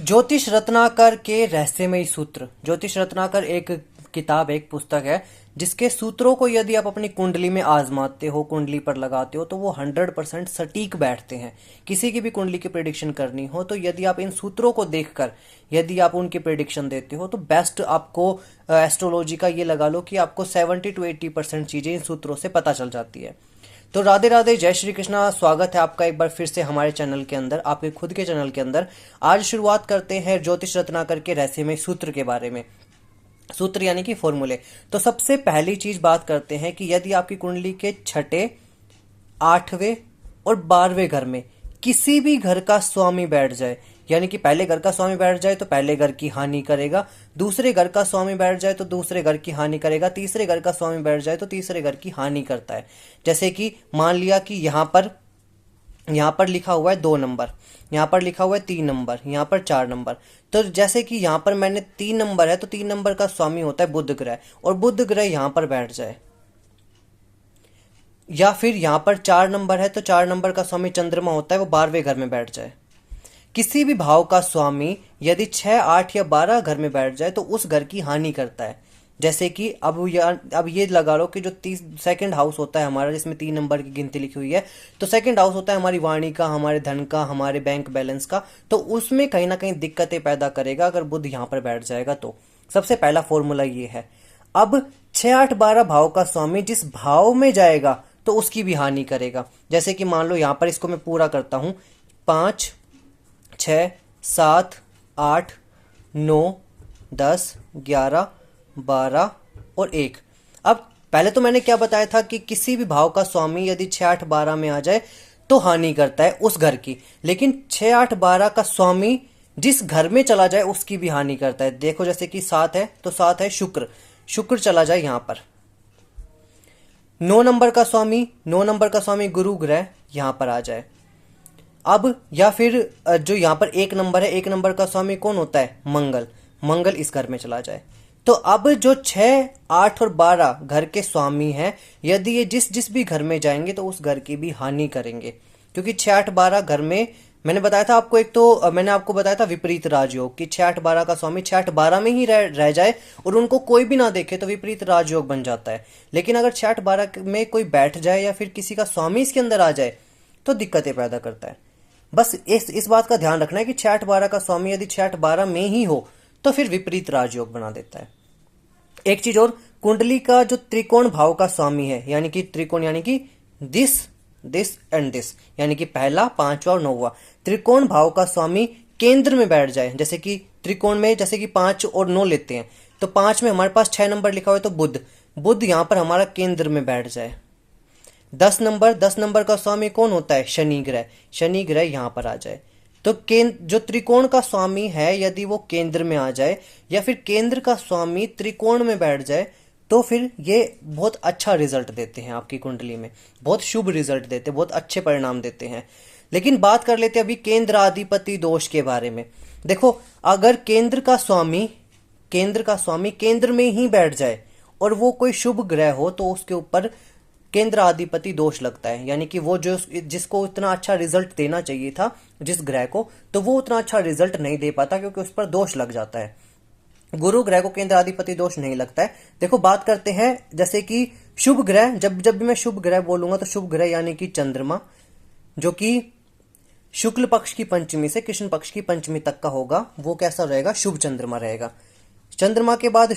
ज्योतिष रत्नाकर के रहस्यमयी सूत्र। ज्योतिष रत्नाकर एक किताब, एक पुस्तक है जिसके सूत्रों को यदि आप अपनी कुंडली में आजमाते हो, कुंडली पर लगाते हो, तो वो 100% सटीक बैठते हैं। किसी की भी कुंडली की प्रेडिक्शन करनी हो तो यदि आप इन सूत्रों को देखकर यदि आप उनकी प्रेडिक्शन देते हो तो बेस्ट आपको एस्ट्रोलॉजी का ये लगा लो कि आपको 70 to 80% चीजें इन सूत्रों से पता चल जाती है। तो राधे राधे, जय श्री कृष्णा। स्वागत है आपका एक बार फिर से हमारे चैनल के अंदर, आपके खुद के चैनल के अंदर। आज शुरुआत करते हैं ज्योतिष रत्नाकर के रहस्यमय सूत्र के बारे में। सूत्र यानी कि फॉर्मूले। तो सबसे पहली चीज बात करते हैं कि यदि आपकी कुंडली के छठे, 8वें और 12वें घर में किसी भी घर का स्वामी बैठ जाए, यानी कि पहले घर का स्वामी बैठ जाए तो पहले घर की हानि करेगा, दूसरे घर का स्वामी बैठ जाए तो दूसरे घर की हानि करेगा, तीसरे घर का स्वामी बैठ जाए तो तीसरे घर की हानि करता है। जैसे कि मान लिया कि यहां पर लिखा हुआ है 2 नंबर, यहां पर लिखा हुआ है 3 नंबर, यहां पर 4 नंबर। तो जैसे कि यहां पर मैंने 3 नंबर है तो 3 नंबर का स्वामी होता है बुध ग्रह, और बुध ग्रह यहां पर बैठ जाए। या फिर यहां पर 4 नंबर है तो 4 नंबर का स्वामी चंद्रमा होता है, वो 12वें घर में बैठ जाए। किसी भी भाव का स्वामी यदि 6, 8 या 12 घर में बैठ जाए तो उस घर की हानि करता है। जैसे कि अब ये लगा लो कि जो सेकंड हाउस होता है हमारा, जिसमें 3 नंबर की गिनती लिखी हुई है, तो सेकंड हाउस होता है हमारी वाणी का, हमारे धन का, हमारे बैंक बैलेंस का। तो उसमें कहीं ना कहीं दिक्कतें पैदा करेगा अगर बुध यहां पर बैठ जाएगा तो। सबसे पहला फॉर्मूला ये है। अब 6, 8, 12 भाव का स्वामी जिस भाव में जाएगा तो उसकी भी हानि करेगा। जैसे कि मान लो यहां पर इसको मैं पूरा करता हूं, 5, 6, 7, 8, 9, 10, 11, 12 और 1। अब पहले तो मैंने क्या बताया था कि किसी भी भाव का स्वामी यदि 6, 8, 12 में आ जाए तो हानि करता है उस घर की, लेकिन 6, 8, 12 का स्वामी जिस घर में चला जाए उसकी भी हानि करता है। देखो जैसे कि 7 है तो 7 है शुक्र, शुक्र चला जाए यहां पर। 9 नंबर का स्वामी गुरु ग्रह यहां पर आ जाए। अब या फिर जो यहां पर 1 नंबर है, 1 नंबर का स्वामी कौन होता है? मंगल, मंगल इस घर में चला जाए। तो अब जो 6, 8 और 12 घर के स्वामी हैं, यदि ये जिस भी घर में जाएंगे तो उस घर की भी हानि करेंगे। क्योंकि 6, 8, 12 घर में मैंने बताया था आपको, एक तो मैंने आपको बताया था विपरीत राजयोग कि 6, 8, 12 का स्वामी 6, 8, 12 में ही रह जाए और उनको कोई भी ना देखे तो विपरीत राजयोग बन जाता है। लेकिन अगर 6, 8, 12 में कोई बैठ जाए या फिर किसी का स्वामी इसके अंदर आ जाए तो दिक्कतें पैदा करता है। बस इस बात का ध्यान रखना है कि 6, 8, 12 का स्वामी यदि 6, 8, 12 में ही हो तो फिर विपरीत राजयोग बना देता है। एक चीज और, कुंडली का जो त्रिकोण भाव का स्वामी है, यानी कि त्रिकोण यानी कि दिस एंड दिस, यानी कि पहला, 5वां और 9वां त्रिकोण भाव का स्वामी केंद्र में बैठ जाए। जैसे कि त्रिकोण में जैसे कि 5 और 9 लेते हैं तो 5 में हमारे पास 6 नंबर लिखा हुआ है तो बुध यहां पर हमारा केंद्र में बैठ जाए। 10 नंबर का स्वामी कौन होता है? शनि ग्रह यहां पर आ जाए। तो जो त्रिकोण का स्वामी है यदि वो केंद्र में आ जाए या फिर केंद्र का स्वामी त्रिकोण में बैठ जाए तो फिर ये बहुत अच्छा रिजल्ट देते हैं आपकी कुंडली में, बहुत शुभ रिजल्ट देते हैं, बहुत अच्छे परिणाम देते हैं। लेकिन बात कर लेते हैं अभी केंद्राधिपति दोष के बारे में। देखो, अगर केंद्र का स्वामी केंद्र में ही बैठ जाए और वो कोई शुभ ग्रह हो तो उसके ऊपर केंद्राधिपति दोष लगता है। यानी कि वो जो जिसको इतना अच्छा रिजल्ट देना चाहिए था जिस ग्रह को, तो वो उतना अच्छा रिजल्ट नहीं दे पाता क्योंकि उस पर दोष लग जाता है। गुरु ग्रह को केंद्राधिपति दोष नहीं लगता है। देखो, बात करते हैं जैसे कि शुभ ग्रह। जब भी मैं शुभ ग्रह बोलूंगा तो शुभ ग्रह यानी कि चंद्रमा, जो कि शुक्ल पक्ष की पंचमी से कृष्ण पक्ष की पंचमी तक का होगा, वो कैसा रहेगा? शुभ चंद्रमा रहेगा। चंद्रमा के बाद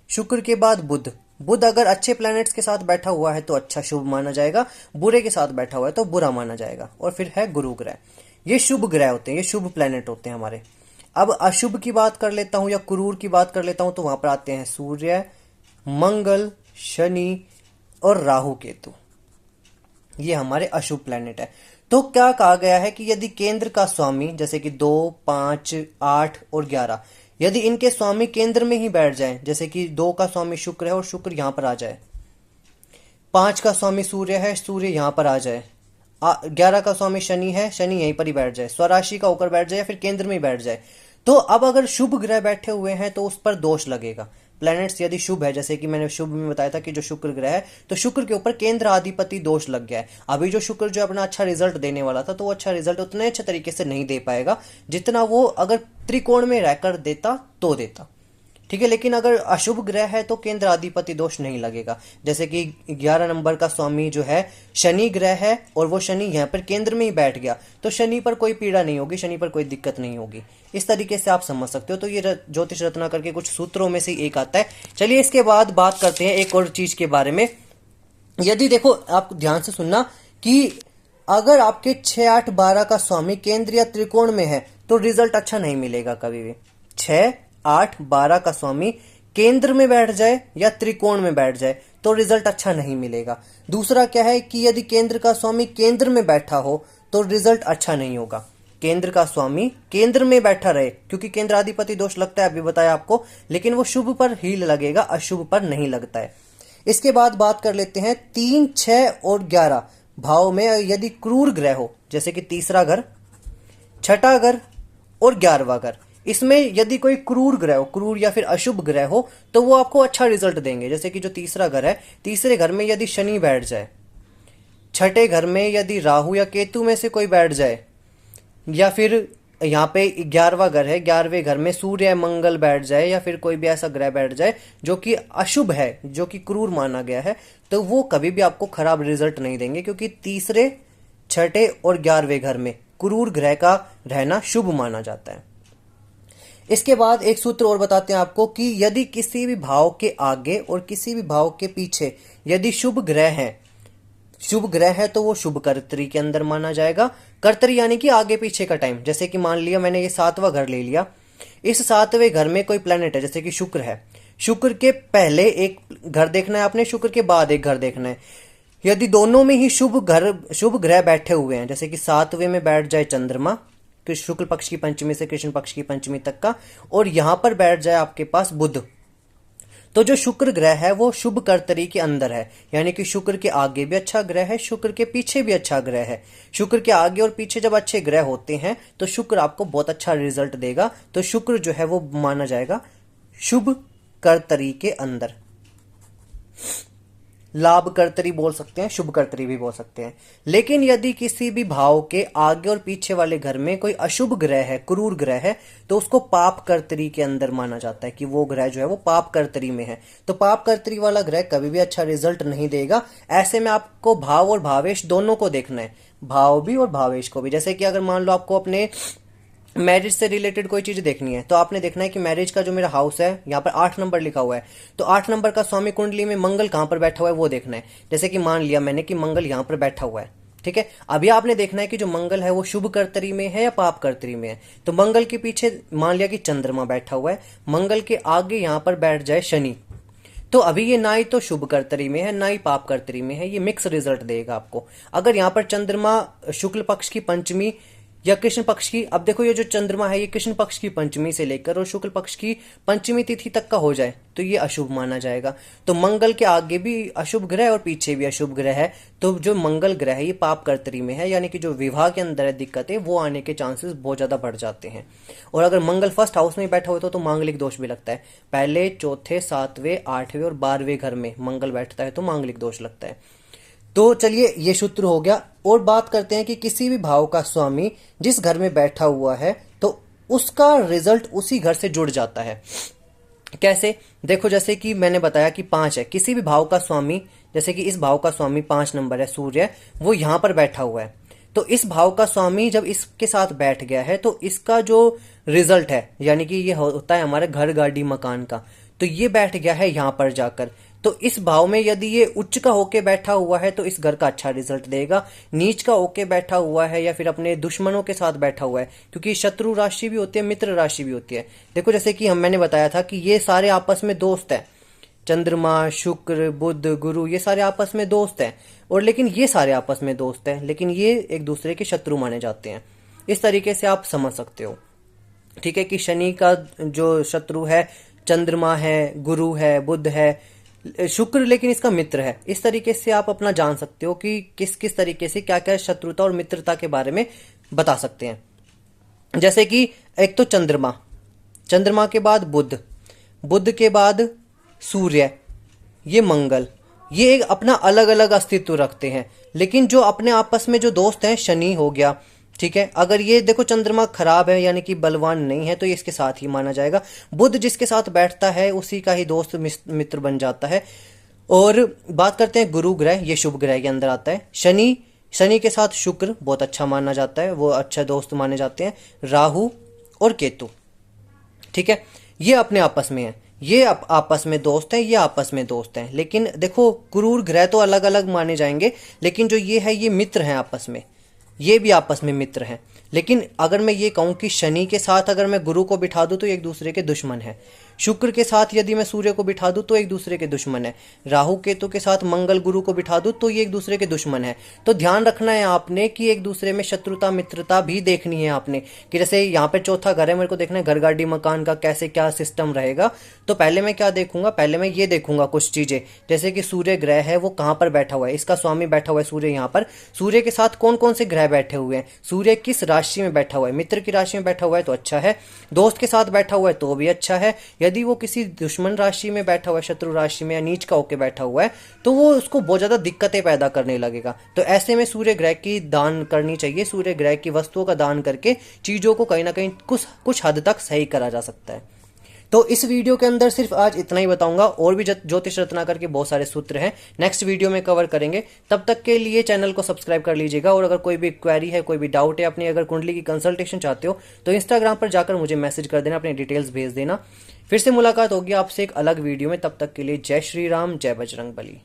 शुक्र के बाद बुध अगर अच्छे प्लैनेट्स के साथ बैठा हुआ है तो अच्छा शुभ माना जाएगा, बुरे के साथ बैठा हुआ है तो बुरा माना जाएगा। और फिर है गुरु ग्रह। ये शुभ ग्रह होते हैं, ये शुभ प्लैनेट होते हैं हमारे। अब अशुभ की बात कर लेता हूं या क्रूर की बात कर लेता हूं तो वहां पर आते हैं सूर्य, मंगल, शनि और राहु केतु। ये हमारे अशुभ प्लैनेट है। तो क्या कहा गया है कि यदि केंद्र का स्वामी जैसे कि 2, 5, 8 और 11, यदि इनके स्वामी केंद्र में ही बैठ जाएं, जैसे कि 2 का स्वामी शुक्र है और शुक्र यहां पर आ जाए, 5 का स्वामी सूर्य है, सूर्य यहां पर आ जाए, 11 का स्वामी शनि है, शनि यहीं पर ही बैठ जाए, स्वराशि का होकर बैठ जाए या फिर केंद्र में ही बैठ जाए, तो अब अगर शुभ ग्रह बैठे हुए हैं तो उस पर दोष लगेगा। प्लैनेट्स यदि शुभ है, जैसे कि मैंने शुभ में बताया था कि जो शुक्र ग्रह है, तो शुक्र के ऊपर केंद्र आधिपति दोष लग गया है। अभी जो शुक्र जो अपना अच्छा रिजल्ट देने वाला था, तो वो अच्छा रिजल्ट उतने अच्छे तरीके से नहीं दे पाएगा जितना वो अगर त्रिकोण में रहकर देता तो देता। ठीक है, लेकिन अगर अशुभ ग्रह है तो केंद्र आधिपति दोष नहीं लगेगा। जैसे कि 11 नंबर का स्वामी जो है शनि ग्रह है, और वो शनि यहाँ पर केंद्र में ही बैठ गया, तो शनि पर कोई पीड़ा नहीं होगी, शनि पर कोई दिक्कत नहीं होगी। इस तरीके से आप समझ सकते हो। तो ये ज्योतिष रत्ना करके कुछ सूत्रों में से एक आता है। चलिए इसके बाद बात करते हैं एक और चीज के बारे में। यदि देखो, आप ध्यान से सुनना कि अगर आपके 6, 8, 12 का स्वामी केंद्र या त्रिकोण में है तो रिजल्ट अच्छा नहीं मिलेगा कभी भी। 6, 8, 12 का स्वामी केंद्र में बैठ जाए या त्रिकोण में बैठ जाए तो रिजल्ट अच्छा नहीं मिलेगा। दूसरा क्या है कि यदि केंद्र का स्वामी केंद्र में बैठा हो तो रिजल्ट अच्छा नहीं होगा। केंद्र का स्वामी केंद्र में बैठा रहे, क्योंकि केंद्राधिपति दोष लगता है, अभी बताया आपको, लेकिन वो शुभ पर ही लगेगा, अशुभ पर नहीं लगता है। इसके बाद बात कर लेते हैं 3, 6 और 11 भाव में यदि क्रूर ग्रह हो, जैसे कि तीसरा घर, छठा घर और 11वां घर, इसमें यदि कोई क्रूर ग्रह हो, क्रूर या फिर अशुभ ग्रह हो, तो वो आपको अच्छा रिजल्ट देंगे। जैसे कि जो तीसरा घर है, तीसरे घर में यदि शनि बैठ जाए, छठे घर में यदि राहु या केतु में से कोई बैठ जाए, या फिर यहाँ पे 11वां घर है, 11वें घर में सूर्य या मंगल बैठ जाए, या फिर कोई भी ऐसा ग्रह बैठ जाए जो कि अशुभ है, जो कि क्रूर माना गया है, तो वो कभी भी आपको खराब रिजल्ट नहीं देंगे, क्योंकि तीसरे, छठे और 11वें घर में क्रूर ग्रह का रहना शुभ माना जाता है। इसके बाद एक सूत्र और बताते हैं आपको कि यदि किसी भी भाव के आगे और किसी भी भाव के पीछे यदि शुभ ग्रह है, शुभ ग्रह है तो वो शुभ कर्तरी के अंदर माना जाएगा। कर्तरी यानी कि आगे पीछे का टाइम। जैसे कि मान लिया मैंने ये 7वां घर ले लिया, इस 7वें घर में कोई प्लेनेट है, जैसे कि शुक्र है, शुक्र के पहले एक घर देखना है आपने, शुक्र के बाद एक घर देखना है। यदि दोनों में ही शुभ ग्रह बैठे हुए हैं, जैसे कि 7वें में बैठ जाए चंद्रमा, शुक्ल पक्ष की पंचमी से कृष्ण पक्ष की पंचमी तक का, और यहां पर बैठ जाए आपके पास बुध, तो जो शुक्र ग्रह है वो शुभ कर्तरी के अंदर है, यानी कि शुक्र के आगे भी अच्छा ग्रह है, शुक्र के पीछे भी अच्छा ग्रह है। शुक्र के आगे और पीछे जब अच्छे ग्रह होते हैं तो शुक्र आपको बहुत अच्छा रिजल्ट देगा। तो शुक्र जो है वो माना जाएगा शुभ कर्तरी के अंदर। लाभ कर्तरी बोल सकते हैं, शुभ कर्तरी भी बोल सकते हैं। लेकिन यदि किसी भी भाव के आगे और पीछे वाले घर में कोई अशुभ ग्रह है, क्रूर ग्रह है, तो उसको पाप कर्तरी के अंदर माना जाता है कि वो ग्रह जो है वो पाप कर्तरी में है। तो पाप कर्तरी वाला ग्रह कभी भी अच्छा रिजल्ट नहीं देगा। ऐसे में आपको भाव और भावेश दोनों को देखना है, भाव भी और भावेश को भी। जैसे कि अगर मान लो आपको अपने मैरिज से रिलेटेड कोई चीज देखनी है, तो आपने देखना है कि मैरिज का जो मेरा हाउस है, यहाँ पर 8 नंबर लिखा हुआ है, तो 8 नंबर का स्वामी कुंडली में मंगल कहाँ पर बैठा हुआ है वो देखना है। जैसे कि मान लिया मैंने कि मंगल यहाँ पर बैठा हुआ है, ठीक है। अभी आपने देखना है कि जो मंगल है वो शुभ कर्तरी में है या पाप कर्तरी में है। तो मंगल के पीछे मान लिया कि चंद्रमा बैठा हुआ है, मंगल के आगे यहाँ पर बैठ जाए शनि, तो अभी ये ना ही तो शुभ कर्तरी में है ना ही पाप कर्तरी में है, ये मिक्स रिजल्ट देगा आपको। अगर यहाँ पर चंद्रमा शुक्ल पक्ष की पंचमी या कृष्ण पक्ष की, अब देखो ये जो चंद्रमा है ये कृष्ण पक्ष की पंचमी से लेकर और शुक्ल पक्ष की पंचमी तिथि तक का हो जाए तो ये अशुभ माना जाएगा। तो मंगल के आगे भी अशुभ ग्रह और पीछे भी अशुभ ग्रह है, तो जो मंगल ग्रह है ये पाप कर्तरी में है, यानी कि जो विवाह के अंदर दिक्कतें वो आने के चांसेस बहुत ज्यादा बढ़ जाते हैं। और अगर मंगल फर्स्ट हाउस में बैठा हो तो मांगलिक दोष भी लगता है। पहले, चौथे, 7वें, 8वें और 12वें घर में मंगल बैठता है तो मांगलिक दोष लगता है। तो चलिए ये सूत्र हो गया। और बात करते हैं कि किसी भी भाव का स्वामी जिस घर में बैठा हुआ है तो उसका रिजल्ट उसी घर से जुड़ जाता है। कैसे? देखो, जैसे कि मैंने बताया कि 5 है, किसी भी भाव का स्वामी, जैसे कि इस भाव का स्वामी 5 नंबर है, सूर्य, वो यहां पर बैठा हुआ है, तो इस भाव का स्वामी जब इसके साथ बैठ गया है तो इसका जो रिजल्ट है, यानी कि ये होता है हमारे घर, गाड़ी, मकान का, तो ये बैठ गया है यहां पर जाकर। तो इस भाव में यदि ये उच्च का होके बैठा हुआ है तो इस घर का अच्छा रिजल्ट देगा। नीच का होके बैठा हुआ है या फिर अपने दुश्मनों के साथ बैठा हुआ है, क्योंकि शत्रु राशि भी होती है, मित्र राशि भी होती है। देखो, जैसे कि मैंने बताया था कि ये सारे आपस में दोस्त हैं, चंद्रमा, शुक्र, बुध, गुरु, ये सारे आपस में दोस्त हैं, और लेकिन ये सारे आपस में दोस्त हैं, लेकिन ये एक दूसरे के शत्रु माने जाते हैं। इस तरीके से आप समझ सकते हो, ठीक है, कि शनि का जो शत्रु है चंद्रमा है, गुरु है, बुध है, शुक्र लेकिन इसका मित्र है। इस तरीके से आप अपना जान सकते हो कि किस किस तरीके से क्या क्या शत्रुता और मित्रता के बारे में बता सकते हैं। जैसे कि एक तो चंद्रमा, चंद्रमा के बाद बुध, बुध के बाद सूर्य, ये मंगल, ये एक अपना अलग अलग अस्तित्व रखते हैं। लेकिन जो अपने आपस में जो दोस्त हैं, शनि हो गया, ठीक है, अगर ये देखो चंद्रमा खराब है यानी कि बलवान नहीं है तो ये इसके साथ ही माना जाएगा। बुध जिसके साथ बैठता है उसी का ही दोस्त मित्र बन जाता है। और बात करते हैं गुरु ग्रह, ये शुभ ग्रह के अंदर आता है। शनि के साथ शुक्र बहुत अच्छा माना जाता है, वो अच्छे दोस्त माने जाते हैं। राहु और केतु, ठीक है, ये अपने आपस में है, ये आपस में दोस्त हैं, ये आपस में दोस्त हैं। लेकिन देखो क्रूर ग्रह तो अलग अलग माने जाएंगे, लेकिन जो ये है ये मित्र हैं आपस में, ये भी आपस में मित्र हैं। लेकिन अगर मैं ये कहूं कि शनि के साथ अगर मैं गुरु को बिठा दूं तो एक दूसरे के दुश्मन है। शुक्र के साथ यदि मैं सूर्य को बिठा दूं तो एक दूसरे के दुश्मन है। राहु केतु के साथ मंगल गुरु को बिठा दूं तो ये एक दूसरे के दुश्मन है। तो ध्यान रखना है आपने कि एक दूसरे में शत्रुता मित्रता भी देखनी है आपने, कि जैसे यहाँ पे चौथा घर है, मेरे को देखना है घर गाड़ी मकान का कैसे क्या सिस्टम रहेगा। तो पहले मैं क्या देखूंगा, पहले मैं ये देखूंगा कुछ चीजें, जैसे कि सूर्य ग्रह है वो कहाँ पर बैठा हुआ है, इसका स्वामी बैठा हुआ है सूर्य यहाँ पर। सूर्य के साथ कौन कौन से ग्रह बैठे हुए हैं, सूर्य किस राशि में बैठा हुआ है, मित्र की राशि में बैठा हुआ है तो अच्छा है, दोस्त के साथ बैठा हुआ है तो भी अच्छा है। यदि वो किसी दुश्मन राशि में बैठा हुआ है, शत्रु राशि में या नीच का होकर बैठा हुआ है तो वो उसको बहुत ज्यादा दिक्कतें पैदा करने लगेगा। तो ऐसे में सूर्य ग्रह की दान करनी चाहिए, सूर्य ग्रह की वस्तुओं का दान करके चीजों को कहीं ना कहीं कुछ हद तक सही करा जा सकता है। तो इस वीडियो के अंदर सिर्फ आज इतना ही बताऊंगा, और भी ज्योतिष रत्नाकर के बहुत सारे सूत्र हैं, नेक्स्ट वीडियो में कवर करेंगे। तब तक के लिए चैनल को सब्सक्राइब कर लीजिएगा, और अगर कोई भी क्वेरी है, कोई भी डाउट है, अपनी अगर कुंडली की कंसल्टेशन चाहते हो तो इंस्टाग्राम पर जाकर मुझे मैसेज कर देना, अपनी डिटेल्स भेज देना। फिर से मुलाकात होगी आपसे एक अलग वीडियो में, तब तक के लिए जय श्री राम, जय बजरंग बली।